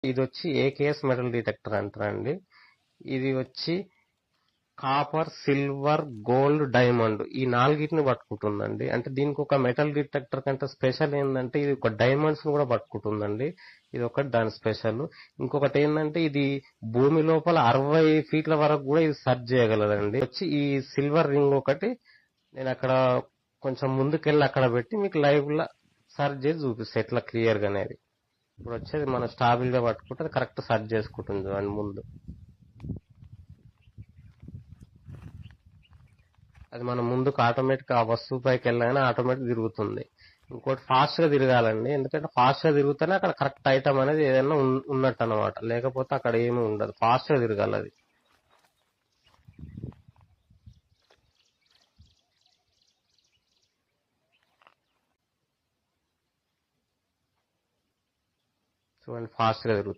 ఇది వచ్చి AKS metal detector అంటారండి. ఇది వచ్చి కాపర్, సిల్వర్, గోల్డ్, డైమండ్ ఈ నాలుగిటిని పట్టుకుంటుందండి. అంటే దీనికి ఒక మెటల్ డిటెక్టర్ కంటే స్పెషల్ ఏంటంటే ఇది ఒక డైమండ్స్ కూడా పట్టుకుంటుందండి. ఇది ఒకటి దాని స్పెషల్. ఇంకొకటి ఏంటంటే ఇది భూమి లోపల 60 ఫీట్ల వరకు కూడా ఇది సర్చ్ చేయగలదండి. వచ్చి ఈ సిల్వర్ రింగ్ ఒకటి నేను అక్కడ కొంచెం ముందుకెళ్ళి అక్కడ పెట్టి మీకు లైవ్ లా సర్చ్ చేసి చూపిస్తా ఎట్లా క్లియర్ గా అనేది. ఇప్పుడు వచ్చేది మనం స్టాబిల్ గా పట్టుకుంటే అది కరెక్ట్ సర్చ్ చేసుకుంటుంది చూడండి ముందు. అది మనం ముందుకు ఆటోమేటిక్ ఆ వస్తువు పైకి వెళ్ళగానే ఆటోమేటిక్ తిరుగుతుంది. ఇంకోటి ఫాస్ట్ గా తిరగాలండి. ఎందుకంటే ఫాస్ట్ గా తిరుగుతూనే అక్కడ కరెక్ట్ ఐటమ్ అనేది ఏదైనా ఉన్నట్టు అనమాట. లేకపోతే అక్కడ ఏమీ ఉండదు. ఫాస్ట్ గా తిరగాలి అది. చూడండి ఫాస్ట్ గా తిరుగుతుంది.